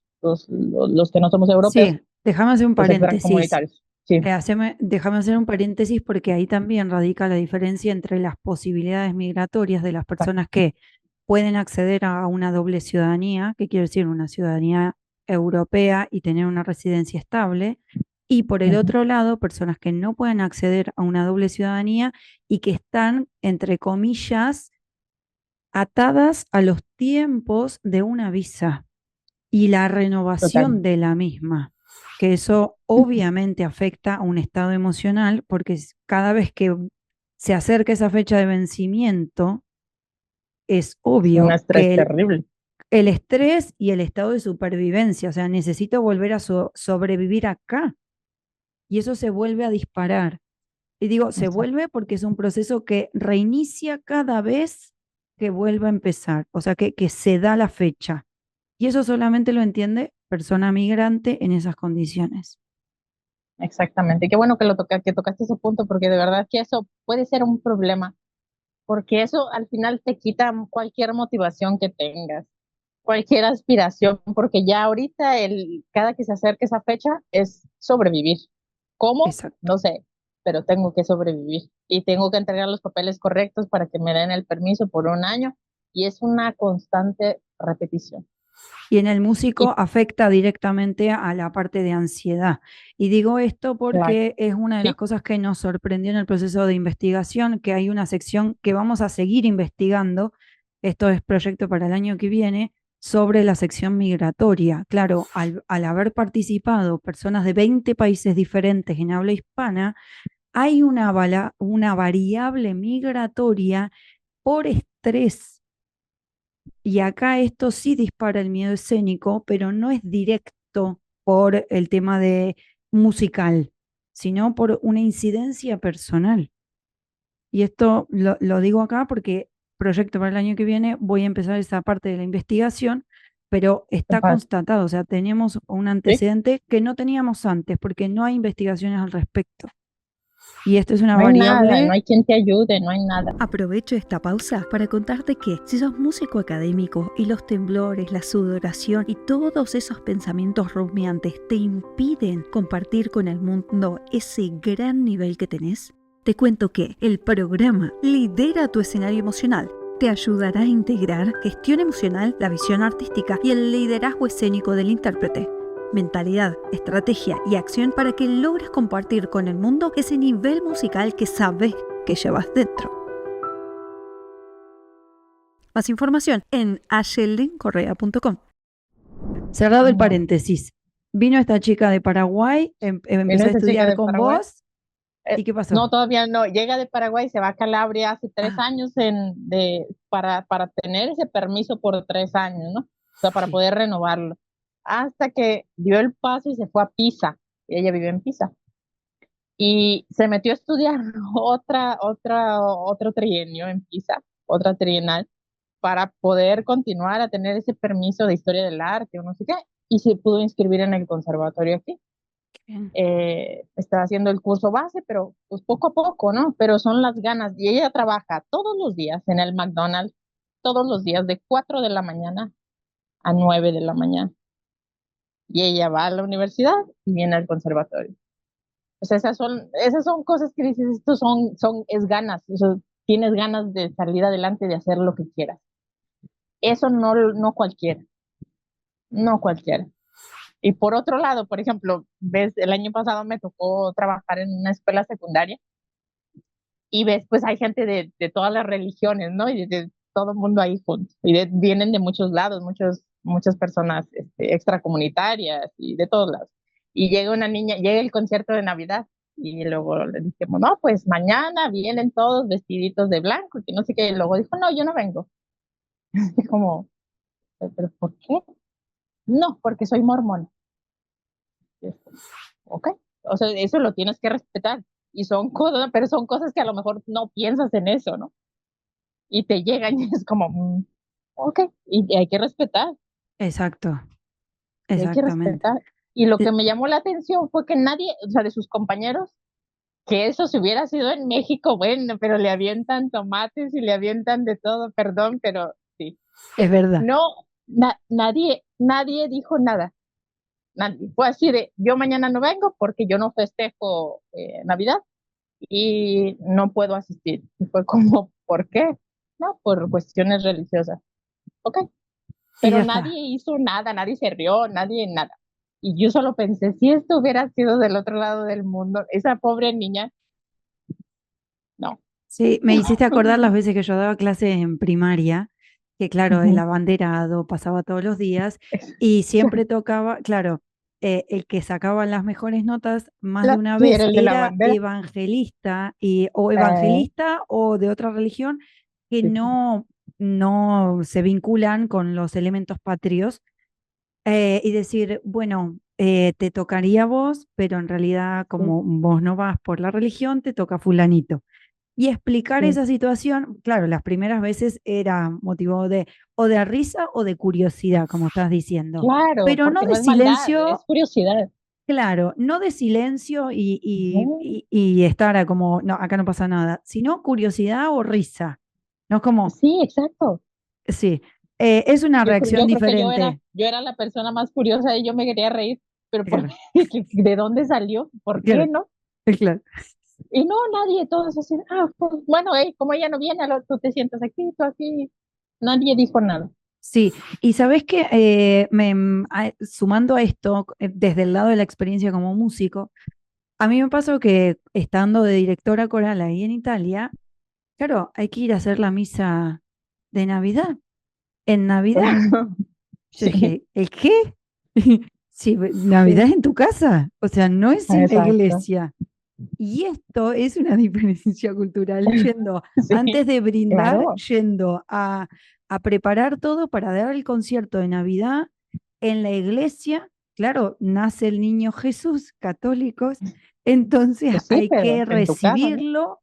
que no somos europeos, Sí, déjame hacer un los paréntesis. extracomunitarios. Sí, Déjame hacer un paréntesis porque ahí también radica la diferencia entre las posibilidades migratorias de las personas que pueden acceder a una doble ciudadanía, que quiere decir una ciudadanía europea y tener una residencia estable, y por el ujú, otro lado, personas que no pueden acceder a una doble ciudadanía y que están, entre comillas, atadas a los tiempos de una visa y la renovación totalmente. de la misma, que eso obviamente afecta a un estado emocional porque cada vez que se acerca esa fecha de vencimiento, es Un obvio estrés que terrible. el estrés y el estado de supervivencia, o sea, necesito volver a sobrevivir acá y eso se vuelve a disparar. Y digo, se Exacto. vuelve porque es un proceso que reinicia cada vez que vuelve a empezar, o sea, que se da la fecha. Y eso solamente lo entiende persona migrante en esas condiciones. Exactamente. Qué bueno que que tocaste ese punto, porque de verdad que eso puede ser un problema, porque eso al final te quita cualquier motivación que tengas, cualquier aspiración, porque ya ahorita cada que se acerque esa fecha es sobrevivir. ¿Cómo? Exacto. No sé, pero tengo que sobrevivir y tengo que entregar los papeles correctos para que me den el permiso por un año y es una constante repetición. Y en el músico Y afecta directamente a la parte de ansiedad. Y digo esto claro, porque es una de las sí, cosas que nos sorprendió en el proceso de investigación, que hay una sección que vamos a seguir investigando, esto es proyecto para el año que viene, sobre la sección migratoria. Claro, al haber participado personas de 20 países diferentes en habla hispana, hay una variable migratoria por estrés. Y acá esto sí dispara el miedo escénico, pero no es directo por el tema de musical, sino por una incidencia personal. Y esto lo digo acá porque proyecto para el año que viene voy a empezar esa parte de la investigación, pero está constatado, o sea, tenemos un sí. antecedente que no teníamos antes porque no hay investigaciones al respecto. Y esto es una No hay nada, no variable. hay quien te ayude, no hay nada. Aprovecho esta pausa para contarte que si sos músico académico y los temblores, la sudoración y todos esos pensamientos rumiantes te impiden compartir con el mundo ese gran nivel que tenés, te cuento que el programa Lidera tu escenario emocional te ayudará a integrar gestión emocional, la visión artística y el liderazgo escénico del intérprete. Mentalidad, estrategia y acción para que logres compartir con el mundo ese nivel musical que sabes que llevas dentro. Más información en ayeldencorrea.com. Cerrado el paréntesis. Vino esta chica de Paraguay, Vino empezó a esta chica estudiar de con Paraguay. vos. ¿Y qué No, pasó? todavía no. Llega de Paraguay, se va a Calabria hace tres Ah, años para tener ese permiso por 3 años, ¿no? O sea, para sí. poder renovarlo. Hasta que dio el paso y se fue a Pisa. Ella vive en Pisa. Y se metió a estudiar otro trienio en Pisa, otra trienal, para poder continuar a tener ese permiso de historia del arte o no sé qué. Y se pudo inscribir en el conservatorio aquí. Bien. Está haciendo el curso base, pero pues poco a poco, ¿no? Pero son las ganas. Y ella trabaja todos los días en el McDonald's, todos los días, de 4 de la mañana a 9 de la mañana. Y ella va a la universidad y viene al conservatorio. O sea, esas son cosas que dices, es ganas, eso, tienes ganas de salir adelante, de hacer lo que quieras. Eso no cualquiera, no cualquiera. Y por otro lado, por ejemplo, ves, el año pasado me tocó trabajar en una escuela secundaria y ves, pues hay gente de todas las religiones, ¿no? Y de todo el mundo ahí juntos. Y vienen de muchos lados, muchas personas extracomunitarias y de todos lados. Y llega una niña, llega el concierto de Navidad y luego le dijimos, no, pues mañana vienen todos vestiditos de blanco, y no sé qué. Y luego dijo, no, yo no vengo. Y como, ¿pero por qué? No, porque soy mormón. Y es como, ok, o sea, eso lo tienes que respetar. Y son cosas, pero son cosas que a lo mejor no piensas en eso, ¿no? Y te llegan y es como, ok, y hay que respetar, Exacto, y hay que exactamente. respetar. Y lo Eh, que me llamó la atención fue que nadie, o sea, de sus compañeros, que eso si hubiera sido en México, bueno, pero le avientan tomates y le avientan de todo, perdón, pero sí. Es verdad. No, nadie dijo nada. Nadie. Fue así de, yo mañana no vengo porque yo no festejo Navidad y no puedo asistir. Y fue como, ¿por qué? No, por cuestiones religiosas. Ok, Y pero ya nadie está. hizo nada, nadie se rió, nadie nada. Y yo solo pensé, si esto hubiera sido del otro lado del mundo, esa pobre niña, no. Sí, me hiciste acordar las veces que yo daba clases en primaria, que claro, el abanderado pasaba todos los días y siempre tocaba, claro, el que sacaba las mejores notas más de una Sí, era vez el de la era bandera. evangelista o Eh, evangelista o de otra religión que sí, sí, no se vinculan con los elementos patrios y decir, bueno, te tocaría a vos, pero en realidad Sí, como vos no vas por la religión, te toca fulanito. Y explicar sí. esa situación, claro, las primeras veces era motivo de o de risa o de curiosidad, como estás diciendo, Claro, pero no porque no de es maldad, silencio, es curiosidad. claro, no de silencio No, y estar como, no, acá no pasa nada, sino curiosidad o risa. No es como, sí, exacto. sí, es una reacción Yo creo que diferente. yo era la persona más curiosa y yo me quería reír, pero ¿por Claro, qué? ¿De dónde salió? ¿Por qué claro, no? claro. Y no, nadie, todos así, pues, bueno, como ella no viene, tú te sientas aquí, tú aquí. Nadie dijo nada. Sí, y sabes que sumando a esto, desde el lado de la experiencia como músico, a mí me pasó que estando de directora coral ahí en Italia, claro, hay que ir a hacer la misa de Navidad. En Navidad, yo Sí, dije, ¿el qué? Sí, Navidad sí, es en tu casa, o sea, no es en la exacto. iglesia. Y esto es una diferencia cultural, yendo, Sí, antes de brindar, claro. yendo a preparar todo para dar el concierto de Navidad en la iglesia. Claro, nace el niño Jesús, católicos, entonces Pues sí, hay pero que en tu casa, ¿no? recibirlo.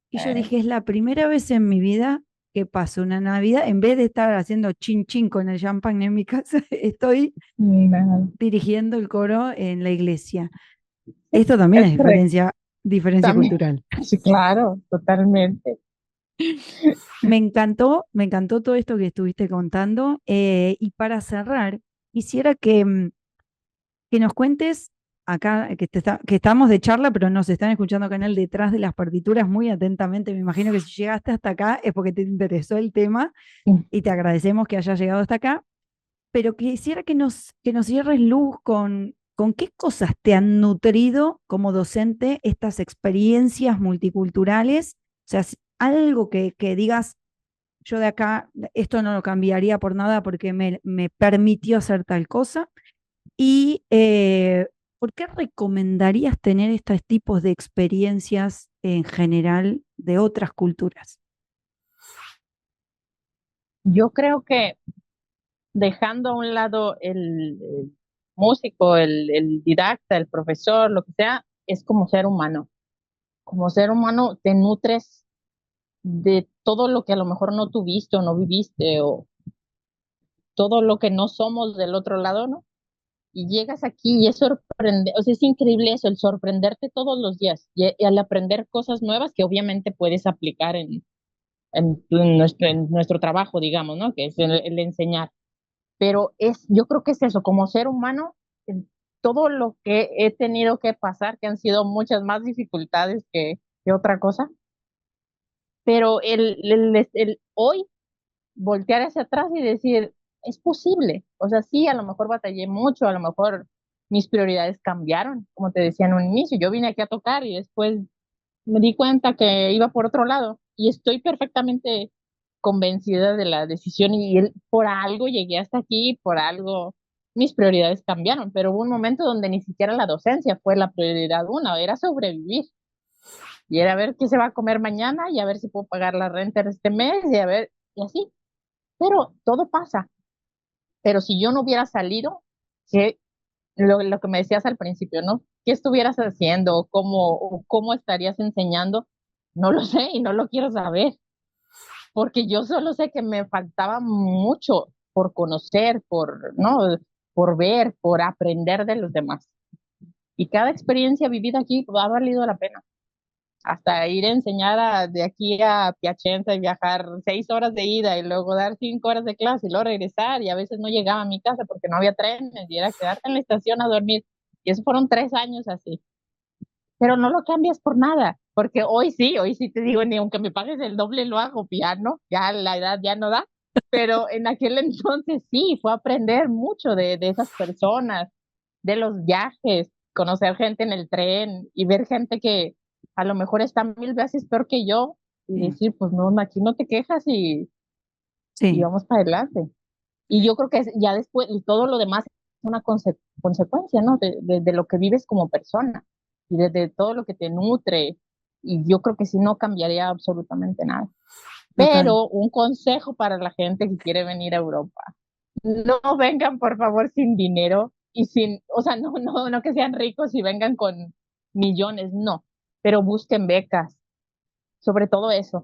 Y yo Eh, dije, es la primera vez en mi vida que paso una Navidad, en vez de estar haciendo chin chin con el champán en mi casa, estoy nada. dirigiendo el coro en la iglesia. Sí, Esto también es es correcto. diferencia También. cultural. Sí, claro, totalmente. Me encantó todo esto que estuviste contando. Y para cerrar, quisiera que nos cuentes acá, que estamos de charla, pero nos están escuchando acá en el detrás de las partituras muy atentamente. Me imagino que si llegaste hasta acá es porque te interesó el tema y te agradecemos que hayas llegado hasta acá. Pero quisiera que nos cierres luz con qué cosas te han nutrido como docente estas experiencias multiculturales. O sea, algo que digas yo de acá, esto no lo cambiaría por nada porque me permitió hacer tal cosa. Y ¿por qué recomendarías tener estos tipos de experiencias en general de otras culturas? Yo creo que dejando a un lado el músico, el didacta, el profesor, lo que sea, es como ser humano. Como ser humano te nutres de todo lo que a lo mejor no tuviste o no viviste o todo lo que no somos del otro lado, ¿no? Y llegas aquí y es sorprendente, o sea, es increíble eso, el sorprenderte todos los días y al aprender cosas nuevas que obviamente puedes aplicar en nuestro trabajo, digamos, ¿no? Que es el enseñar. Pero yo creo que es eso, como ser humano, todo lo que he tenido que pasar, que han sido muchas más dificultades que otra cosa, pero el hoy voltear hacia atrás y decir, es posible. O sea, sí, a lo mejor batallé mucho, a lo mejor mis prioridades cambiaron, como te decía en un inicio. Yo vine aquí a tocar y después me di cuenta que iba por otro lado y estoy perfectamente convencida de la decisión y por algo llegué hasta aquí, por algo mis prioridades cambiaron, pero hubo un momento donde ni siquiera la docencia fue la prioridad una, era sobrevivir y era ver qué se va a comer mañana y a ver si puedo pagar la renta de este mes y a ver, y así. Pero todo pasa. Pero si yo no hubiera salido, que lo que me decías al principio, ¿no? ¿Qué estuvieras haciendo? O cómo estarías enseñando? No lo sé y no lo quiero saber, porque yo solo sé que me faltaba mucho por conocer, ¿no? Por ver, por aprender de los demás. Y cada experiencia vivida aquí ha valido la pena hasta ir a enseñar de aquí a Piacenza y viajar 6 horas de ida y luego dar 5 horas de clase y luego regresar y a veces no llegaba a mi casa porque no había trenes y era quedarte en la estación a dormir. Y eso fueron 3 años así. Pero no lo cambias por nada, porque hoy sí te digo, ni aunque me pagues el doble lo hago, piano, ya la edad ya no da. Pero en aquel entonces sí, fue aprender mucho de esas personas, de los viajes, conocer gente en el tren y ver gente que a lo mejor está 1000 veces peor que yo y Sí, decir, pues no, aquí no te quejas y sí, vamos para adelante. Y yo creo que ya después, y todo lo demás es una consecuencia, ¿no? De lo que vives como persona y de todo lo que te nutre. Y yo creo que sí no cambiaría absolutamente nada. total. Pero un consejo para la gente que quiere venir a Europa. No vengan, por favor, sin dinero y sin, o sea, no que sean ricos y vengan con millones, no, pero busquen becas, sobre todo eso,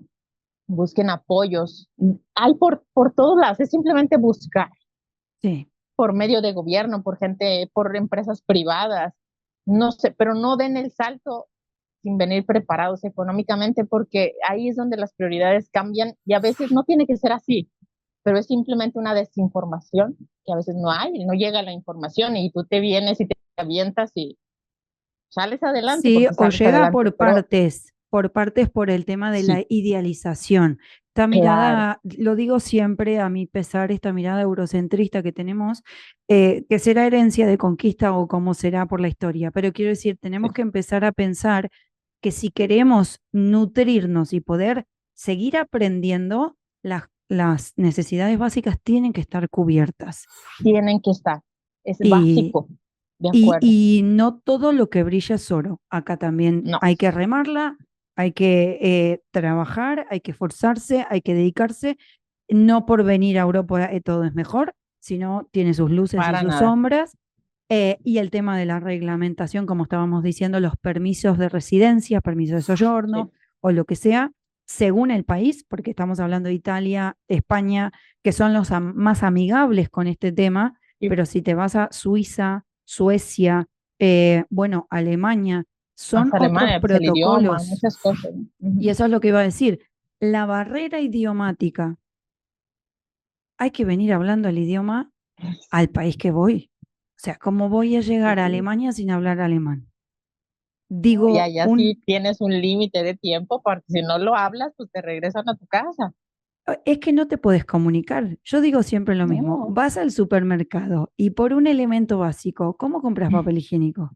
busquen apoyos. Hay por todos lados, es simplemente buscar Sí. por medio de gobierno, por gente, por empresas privadas, no sé, pero no den el salto sin venir preparados económicamente, porque ahí es donde las prioridades cambian y a veces no tiene que ser así, pero es simplemente una desinformación que a veces no hay, no llega la información y tú te vienes y te avientas y sales adelante, Sí, porque o sales llega adelante, pero por partes por el tema de la sí, idealización. Esta claro, mirada, lo digo siempre a mi pesar, esta mirada eurocentrista que tenemos, que será herencia de conquista o como será por la historia, pero quiero decir, sí, tenemos que empezar a pensar que si queremos nutrirnos y poder seguir aprendiendo, las necesidades básicas tienen que estar cubiertas. tienen que estar, es Y, básico, de y, acuerdo, y no todo lo que brilla es oro. Acá también no, hay que remarla, hay que trabajar, hay que esforzarse, hay que dedicarse. No por venir a Europa todo es mejor, sino tiene sus luces y para sus nada, sombras. Y el tema de la reglamentación, como estábamos diciendo, los permisos de residencia, permisos de sí, soyorno o lo que sea, según el país, porque estamos hablando de Italia, España, que son los más amigables con este tema, y pero si te vas a Suiza, Suecia, bueno, Alemania, son hasta otros Alemania, pues el idioma, protocolos. muchas cosas, ¿no? Y Ujú. eso es lo que iba a decir. La barrera idiomática, hay que venir hablando el idioma al país que voy. O sea, ¿cómo voy a llegar a Sí. Alemania sin hablar alemán? ¿No? Y Digo, allá sí tienes un límite de tiempo, porque si no lo hablas, pues te regresan a tu casa. es que no te puedes comunicar. Yo digo siempre lo mismo. No, Vas al supermercado y por un elemento básico, ¿cómo compras papel higiénico?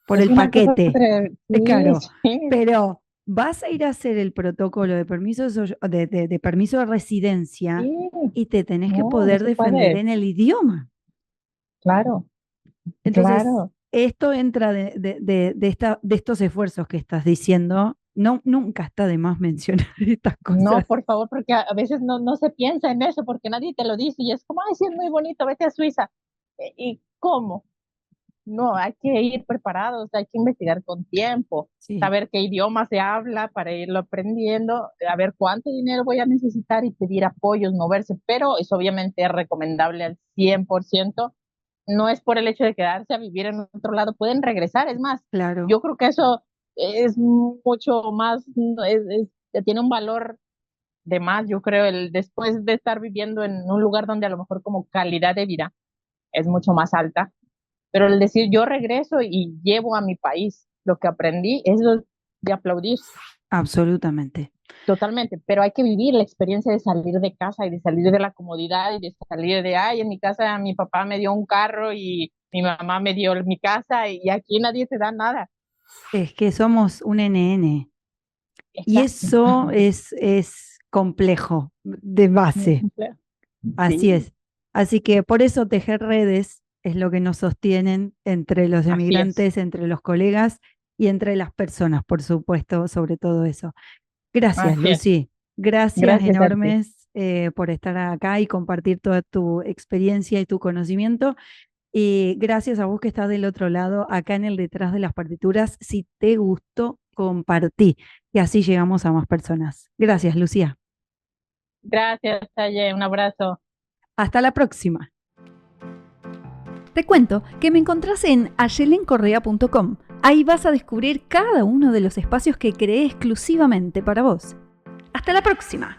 Por es el una cosa, paquete. sí, Claro, sí, pero vas a ir a hacer el protocolo de permiso de permiso de residencia sí, y te tenés que no, no poder se defender puede, en el idioma. claro, Entonces, claro. esto entra de estos esfuerzos que estás diciendo. No, nunca está de más mencionar estas No, cosas. por favor, porque a veces no se piensa en eso, porque nadie te lo dice y es como, ay, sí, es muy bonito, vete a Suiza. ¿Y cómo? No, hay que ir preparados, hay que investigar con tiempo, Sí, saber qué idioma se habla para irlo aprendiendo, a ver cuánto dinero voy a necesitar y pedir apoyos, moverse, pero es obviamente recomendable al 100%. No es por el hecho de quedarse a vivir en otro lado, pueden regresar, es más, claro. yo creo que eso es mucho más, tiene un valor de más, yo creo, el después de estar viviendo en un lugar donde a lo mejor como calidad de vida es mucho más alta, pero el decir yo regreso y llevo a mi país lo que aprendí, eso es de aplaudir Absolutamente. totalmente, pero hay que vivir la experiencia de salir de casa y de salir de la comodidad y de salir de, ay, en mi casa mi papá me dio un carro y mi mamá me dio mi casa y aquí nadie te da nada. Es que somos un NN y Exacto. eso es complejo de Muy base. complejo. Así Sí, es. Así que por eso tejer redes es lo que nos sostienen entre los así es, emigrantes, entre los colegas y entre las personas, por supuesto, sobre todo eso. Gracias, así es. Lucy. Gracias Gracias a ti. enormes por estar acá y compartir toda tu experiencia y tu conocimiento. Y gracias a vos que estás del otro lado, acá en el detrás de las partituras. Si te gustó, compartí y así llegamos a más personas. Gracias, Lucía. Gracias, Taye, un abrazo. Hasta la próxima. Te cuento que me encontrás en ayelencorrea.com. Ahí vas a descubrir cada uno de los espacios que creé exclusivamente para vos. ¡Hasta la próxima!